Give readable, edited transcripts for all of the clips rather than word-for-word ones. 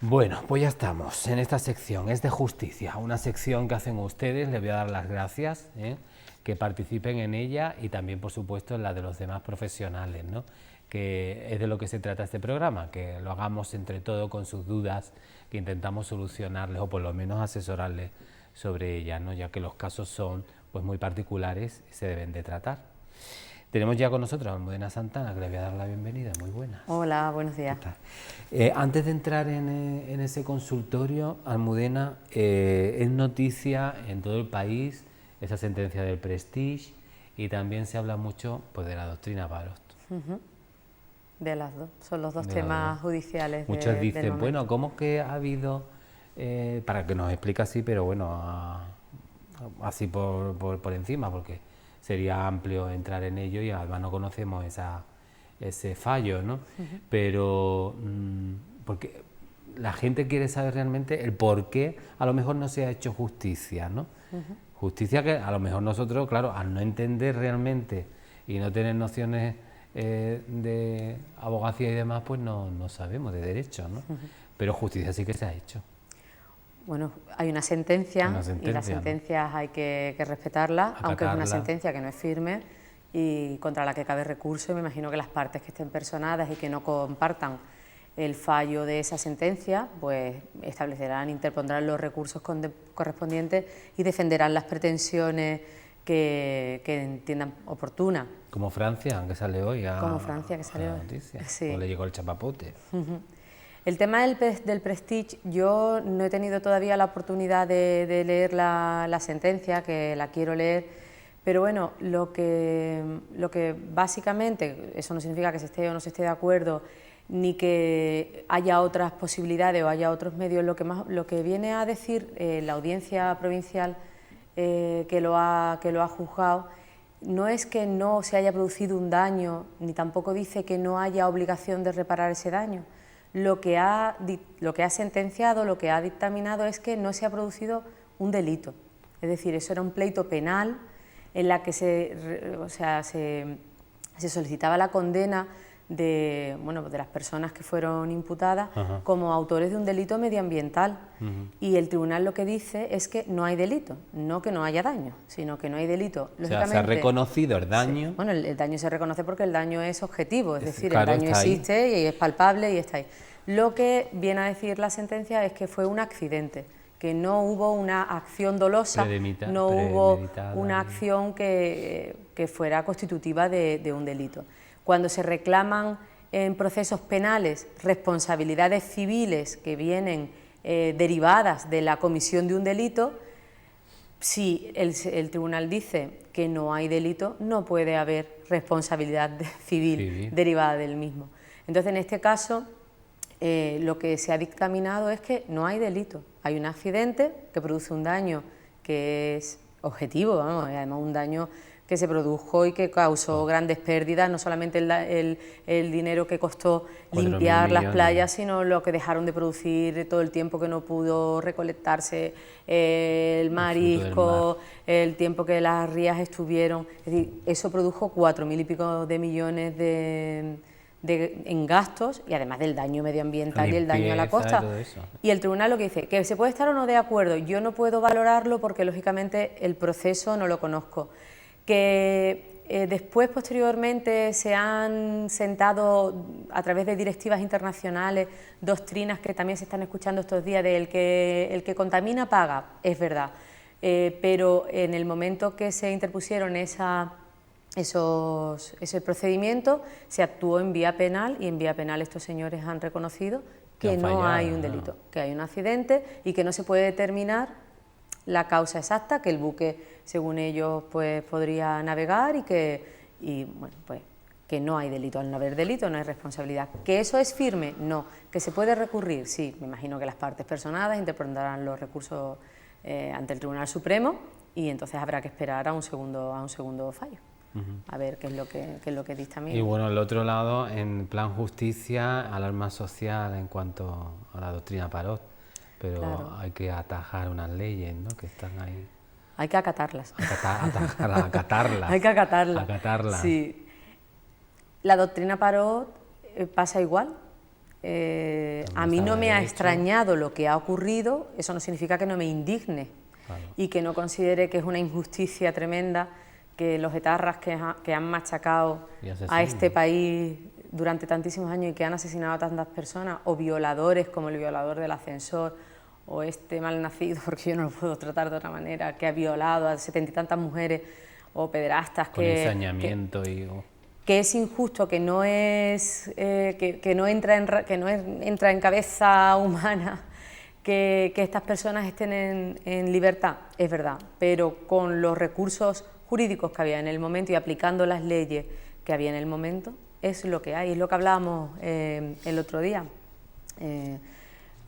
Bueno, pues ya estamos en esta sección, es de justicia, una sección que hacen ustedes, les voy a dar las gracias, que participen en ella y también, por supuesto, en la de los demás profesionales, ¿no? Que es de lo que se trata este programa, que lo hagamos entre todos con sus dudas, que intentamos solucionarles o por lo menos asesorarles sobre ellas, ¿no? Ya que los casos son pues muy particulares y se deben de tratar. Tenemos ya con nosotros a Almudena Santana, que le voy a dar la bienvenida. Muy buenas. Hola, buenos días. Antes de entrar en ese consultorio, Almudena, es noticia en todo el país esa sentencia del Prestige y también se habla mucho pues, de la doctrina Parot. De las dos, son los dos temas judiciales. Muchos dicen, bueno, ¿cómo que ha habido, para que nos explique así, pero bueno, así por encima, porque sería amplio entrar en ello y además no conocemos ese fallo, ¿no? Pero porque la gente quiere saber realmente el por qué a lo mejor no se ha hecho justicia, ¿no? Justicia que a lo mejor nosotros, claro, al no entender realmente y no tener nociones de abogacía y demás, pues no sabemos de derecho, ¿no? Pero justicia sí que se ha hecho. Bueno, hay una sentencia y las sentencias, ¿no? Hay que respetarlas, aunque es una sentencia que no es firme y contra la que cabe recurso, y me imagino que las partes que estén personadas y que no compartan el fallo de esa sentencia, pues establecerán, interpondrán los recursos correspondientes y defenderán las pretensiones que entiendan oportunas. Como Francia, aunque sale hoy Como Francia, que salió hoy. Sí. O le llegó el chapapote. El tema del Prestige, yo no he tenido todavía la oportunidad de leer la sentencia, que la quiero leer, pero bueno, lo que básicamente, eso no significa que se esté o no se esté de acuerdo, ni que haya otras posibilidades o haya otros medios, lo que viene a decir la audiencia provincial que lo ha juzgado, no es que no se haya producido un daño, ni tampoco dice que no haya obligación de reparar ese daño. Lo que ha sentenciado, lo que ha dictaminado es que no se ha producido un delito. Es decir, eso era un pleito penal en la que se solicitaba la condena de las personas que fueron imputadas como autores de un delito medioambiental. Y el tribunal lo que dice es que no hay delito, no que no haya daño, sino que no hay delito. O sea, se ha reconocido el daño. Sí, bueno, el daño se reconoce porque el daño es objetivo, es decir, claro, el daño existe y es palpable y está ahí. Lo que viene a decir la sentencia es que fue un accidente, que no hubo una acción dolosa, no hubo una acción que fuera constitutiva de un delito. Cuando se reclaman en procesos penales responsabilidades civiles que vienen derivadas de la comisión de un delito, si el tribunal dice que no hay delito, no puede haber responsabilidad civil derivada del mismo. Entonces, en este caso, lo que se ha dictaminado es que no hay delito. Hay un accidente que produce un daño que es objetivo, vamos, y además un daño que se produjo y que causó grandes pérdidas, no solamente el dinero que costó limpiar las playas, sino lo que dejaron de producir, todo el tiempo que no pudo recolectarse el marisco, el tiempo que las rías estuvieron. Es decir, eso produjo 4.000 y pico de millones en gastos y además del daño medioambiental y el daño a la costa. Y el tribunal lo que dice, que se puede estar o no de acuerdo, yo no puedo valorarlo porque lógicamente el proceso no lo conozco. Que después, posteriormente, se han sentado a través de directivas internacionales, doctrinas que también se están escuchando estos días de el que contamina paga, es verdad, pero en el momento que se interpusieron ese procedimiento, se actuó en vía penal y en vía penal estos señores han reconocido que no hay un delito, que hay un accidente y que no se puede determinar la causa exacta, que el buque, según ellos, pues podría navegar y que no hay delito. Al no haber delito no hay responsabilidad. ¿Que eso es firme? No. ¿Que se puede recurrir? Sí, me imagino que las partes personadas interpretarán los recursos ante el Tribunal Supremo y entonces habrá que esperar a un segundo fallo. A ver qué es lo que dictamina. Y bueno, el otro lado, en plan justicia, alarma social en cuanto a la doctrina Parot. Pero claro, hay que atajar unas leyes, ¿no?, que están ahí. Hay que acatarlas. Acatarlas. Hay que acatarlas. Sí. La doctrina Parot pasa igual. a mí no me ha extrañado lo que ha ocurrido, eso no significa que no me indigne, claro, y que no considere que es una injusticia tremenda que los etarras que han machacado a este país durante tantísimos años y que han asesinado a tantas personas, o violadores como el violador del ascensor, o este malnacido, porque yo no lo puedo tratar de otra manera, que ha violado a 70 y tantas mujeres, o pederastas con ensañamiento que es injusto, que no entra en cabeza humana que estas personas estén en libertad, es verdad, pero con los recursos jurídicos que había en el momento y aplicando las leyes que había en el momento, es lo que hay, es lo que hablábamos el otro día.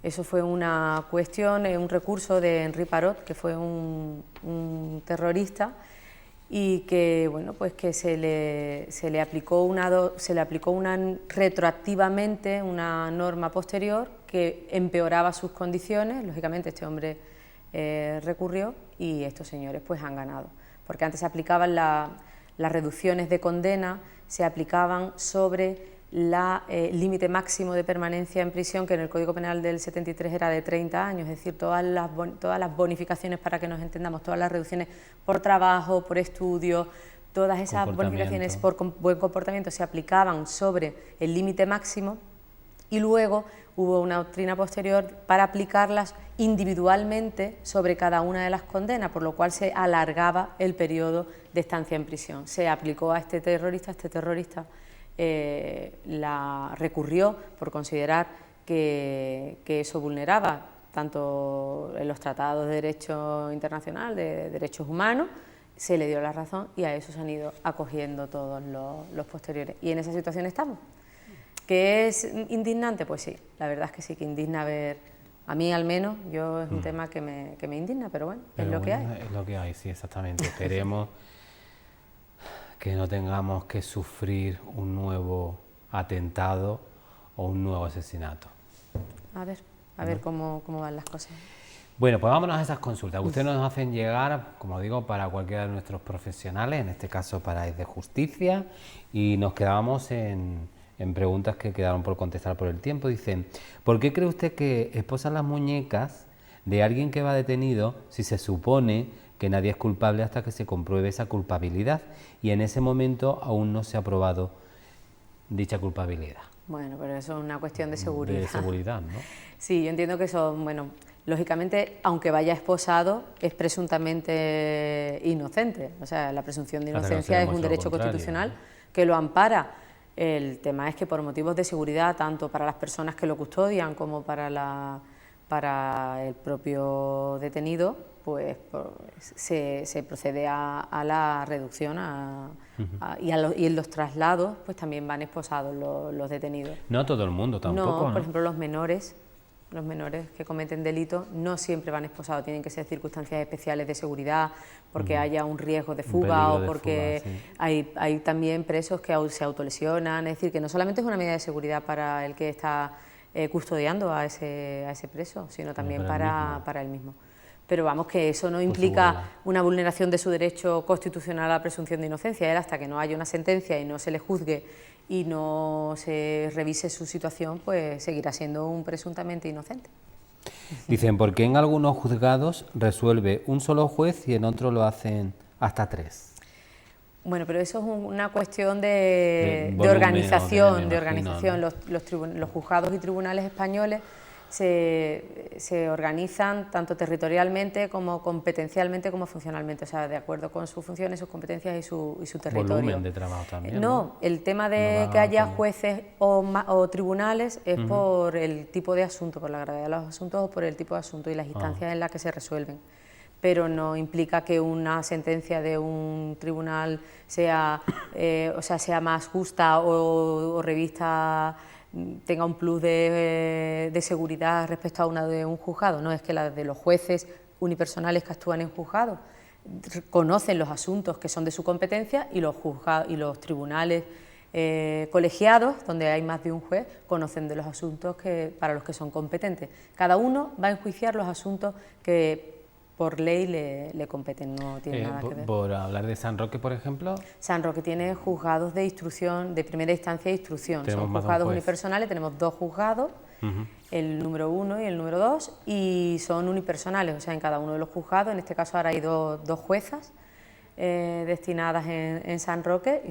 Eso fue una cuestión, un recurso de Henri Parot, que fue un terrorista, y que, bueno, pues que se le aplicó retroactivamente una norma posterior que empeoraba sus condiciones. Lógicamente este hombre recurrió y estos señores pues han ganado, porque antes se aplicaban las reducciones de condena, se aplicaban sobre límite máximo de permanencia en prisión, que en el Código Penal del 73 era de 30 años, es decir, todas las bonificaciones, para que nos entendamos, todas las reducciones por trabajo, por estudio, todas esas bonificaciones por buen comportamiento se aplicaban sobre el límite máximo, y luego hubo una doctrina posterior para aplicarlas individualmente sobre cada una de las condenas, por lo cual se alargaba el periodo de estancia en prisión. Se aplicó a este terrorista, la recurrió por considerar que eso vulneraba tanto en los tratados de derecho internacional, de derechos humanos, se le dio la razón y a eso se han ido acogiendo todos los posteriores. Y en esa situación estamos. ¿Que es indignante? Pues sí, la verdad es que sí, que indigna ver, a mí al menos, yo es un tema que me indigna, pero bueno, es lo que hay. Es lo que hay, sí, exactamente. Esperemos que no tengamos que sufrir un nuevo atentado o un nuevo asesinato. A ver cómo van las cosas. Bueno, pues vámonos a esas consultas. Ustedes nos hacen llegar, como digo, para cualquiera de nuestros profesionales, en este caso para Es de Justicia, y nos quedábamos en preguntas que quedaron por contestar por el tiempo. Dicen, ¿por qué cree usted que esposan las muñecas de alguien que va detenido si se supone que nadie es culpable hasta que se compruebe esa culpabilidad y en ese momento aún no se ha probado dicha culpabilidad? Bueno, pero eso es una cuestión de seguridad. De seguridad, ¿no? Sí, yo entiendo que eso, bueno, lógicamente, aunque vaya esposado, es presuntamente inocente. O sea, la presunción de inocencia es un derecho constitucional que lo ampara. El tema es que por motivos de seguridad, tanto para las personas que lo custodian como para el propio detenido, pues se procede a la reducción y en los traslados pues también van esposados los detenidos. No todo el mundo tampoco. No, por ejemplo, los menores que cometen delitos no siempre van esposados, tienen que ser circunstancias especiales de seguridad, porque haya un riesgo de fuga o porque hay también presos que se autolesionan, es decir, que no solamente es una medida de seguridad para el que está custodiando a ese preso, sino también para él mismo. Pero vamos, que eso no implica una vulneración de su derecho constitucional a la presunción de inocencia. Él, hasta que no haya una sentencia y no se le juzgue y no se revise su situación, pues seguirá siendo un presuntamente inocente. Dicen, ¿por qué en algunos juzgados resuelve un solo juez y en otros lo hacen hasta 3? Bueno, pero eso es una cuestión de organización. ¿No? Los juzgados y tribunales españoles se organizan tanto territorialmente como competencialmente como funcionalmente, o sea, de acuerdo con sus funciones, sus competencias y su territorio. Volumen de trabajo también. No, el tema de que haya jueces o tribunales es por el tipo de asunto, por la gravedad de los asuntos o por el tipo de asunto y las instancias en las que se resuelven. Pero no implica que una sentencia de un tribunal sea más justa o revista, tenga un plus de seguridad respecto a una de un juzgado. No, es que la de los jueces unipersonales que actúan en juzgado conocen los asuntos que son de su competencia y los tribunales colegiados, donde hay más de un juez, conocen de los asuntos para los que son competentes. Cada uno va a enjuiciar los asuntos que por ley le competen, no tiene nada que ver. Por hablar de San Roque, por ejemplo. San Roque tiene juzgados de instrucción, de primera instancia de instrucción. Son juzgados unipersonales, tenemos 2 juzgados, el número 1 y el número 2, y son unipersonales, o sea, en cada uno de los juzgados, en este caso ahora hay dos juezas destinadas en San Roque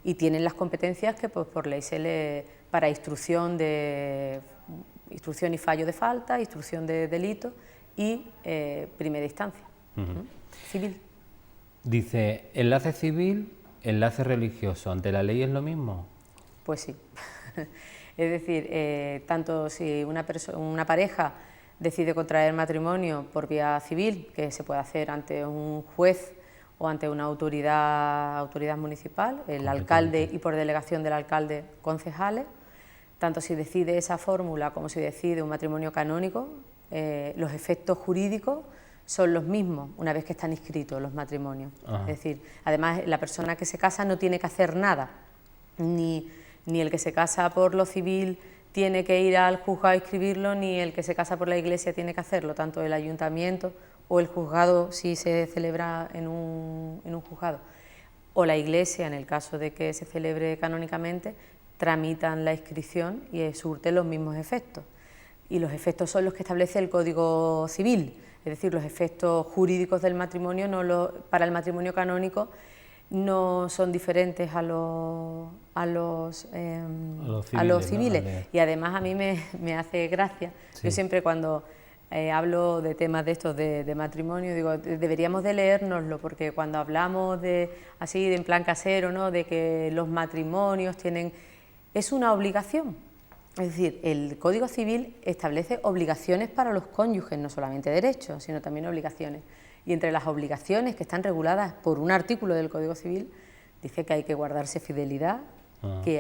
y tienen las competencias que pues, por ley para instrucción y fallo de falta, instrucción de delito y primera instancia, civil. Dice, enlace civil, enlace religioso, ¿ante la ley es lo mismo? Pues sí. Es decir, tanto si una pareja decide contraer matrimonio por vía civil, que se puede hacer ante un juez o ante una autoridad municipal, el alcalde y por delegación del alcalde, concejales, tanto si decide esa fórmula como si decide un matrimonio canónico, los efectos jurídicos son los mismos una vez que están inscritos los matrimonios. Es decir, además la persona que se casa no tiene que hacer nada, ni el que se casa por lo civil tiene que ir al juzgado a inscribirlo, ni el que se casa por la iglesia tiene que hacerlo, tanto el ayuntamiento o el juzgado si se celebra en un juzgado, o la iglesia en el caso de que se celebre canónicamente, tramitan la inscripción y surten los mismos efectos. Y los efectos son los que establece el Código Civil, es decir, los efectos jurídicos del matrimonio para el matrimonio canónico no son diferentes a los civiles. Y además a mí me hace gracia, yo siempre cuando hablo de temas de estos de matrimonio, digo, deberíamos de leérnoslo, porque cuando hablamos así en plan casero, ¿no?, de que los matrimonios es una obligación. Es decir, el Código Civil establece obligaciones para los cónyuges, no solamente derechos, sino también obligaciones. Y entre las obligaciones que están reguladas por un artículo del Código Civil, dice que hay que guardarse fidelidad, que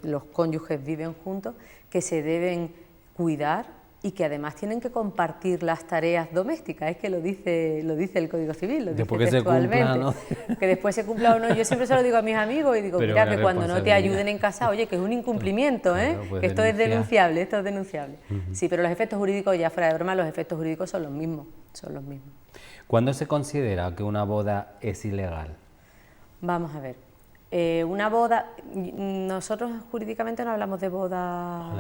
los cónyuges viven juntos, que se deben cuidar y que además tienen que compartir las tareas domésticas. Es que lo dice el Código Civil, lo dice textualmente. ¿No? Que después se cumpla o no. Yo siempre se lo digo a mis amigos y digo, pero mira, que cuando no te ayuden en casa, oye, que es un incumplimiento, claro, que esto es denunciable, Sí, pero los efectos jurídicos, ya fuera de broma, los efectos jurídicos son los mismos, ¿Cuándo se considera que una boda es ilegal? Vamos a ver. Una boda, nosotros jurídicamente no hablamos de boda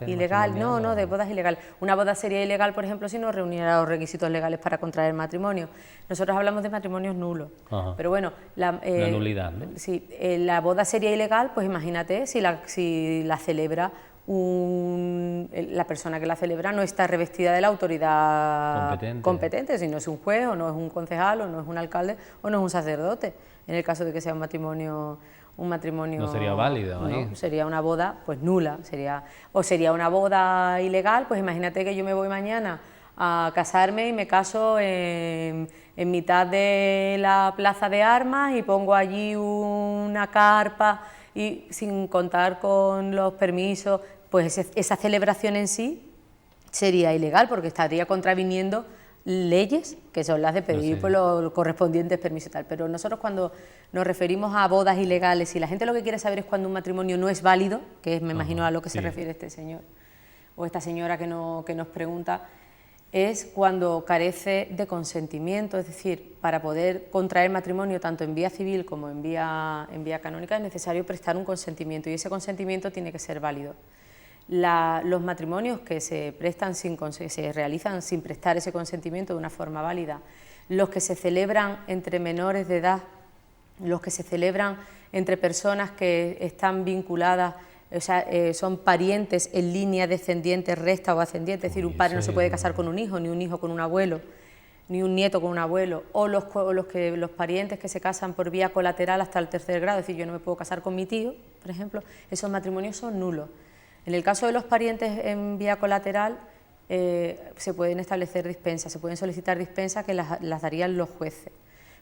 ilegal, no, de bodas ilegal. Una boda sería ilegal, por ejemplo, si no reuniera los requisitos legales para contraer matrimonio. Nosotros hablamos de matrimonios nulos. Pero bueno, la nulidad, ¿no? Sí, la boda sería ilegal, pues imagínate si la celebra la persona que la celebra no está revestida de la autoridad competente, si no es un juez, o no es un concejal, o no es un alcalde, o no es un sacerdote. En el caso de que sea un matrimonio no sería válido, no, sería una boda pues nula, sería una boda ilegal. Pues imagínate que yo me voy mañana a casarme y me caso en mitad de la plaza de armas y pongo allí una carpa y sin contar con los permisos, pues esa celebración en sí sería ilegal, porque estaría contraviniendo leyes que son las de pedir por los correspondientes permisos y tal. Pero nosotros cuando nos referimos a bodas ilegales, y la gente lo que quiere saber es cuando un matrimonio no es válido, que es, me imagino a lo que se refiere este señor o esta señora que nos pregunta, es cuando carece de consentimiento. Es decir, para poder contraer matrimonio tanto en vía civil como en vía canónica es necesario prestar un consentimiento, y ese consentimiento tiene que ser válido. Los matrimonios que se realizan sin prestar ese consentimiento de una forma válida, los que se celebran entre menores de edad, los que se celebran entre personas que están vinculadas, o sea, son parientes en línea descendiente, recta o ascendiente, es decir, un padre no se puede casar con un hijo, ni un hijo con un abuelo, ni un nieto con un abuelo, o los parientes que se casan por vía colateral hasta el tercer grado, es decir, yo no me puedo casar con mi tío, por ejemplo, esos matrimonios son nulos. En el caso de los parientes en vía colateral, se pueden establecer dispensas, se pueden solicitar dispensas que las darían los jueces,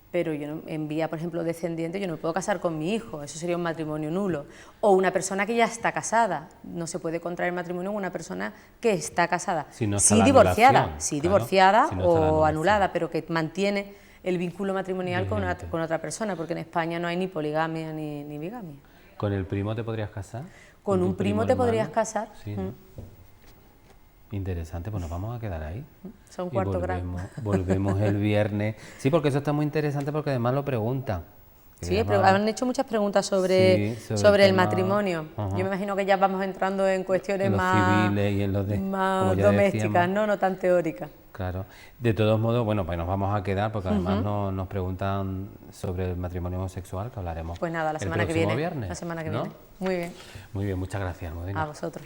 pero yo en vía, por ejemplo, descendiente, yo no me puedo casar con mi hijo, eso sería un matrimonio nulo. O una persona que ya está casada, no se puede contraer matrimonio con una persona que está casada, sí divorciada, divorciada o anulada, pero que mantiene el vínculo matrimonial con otra persona, porque en España no hay ni poligamia ni bigamia. ¿Con el primo te podrías casar? ¿Con un primo te podrías casar? Sí, ¿no? Interesante, pues nos vamos a quedar ahí. Son cuarto grado. Volvemos el viernes. Sí, porque eso está muy interesante porque además lo preguntan. Sí, pero han hecho muchas preguntas sobre el matrimonio. Yo me imagino que ya vamos entrando en cuestiones más civiles y en los más domésticas, ¿no? No tan teóricas. Claro. De todos modos, bueno, pues nos vamos a quedar porque además nos preguntan sobre el matrimonio homosexual, que hablaremos pues nada, la semana que viene. Viernes, la semana que viene. Muy bien. Muy bien, muchas gracias, Almudena. A vosotros.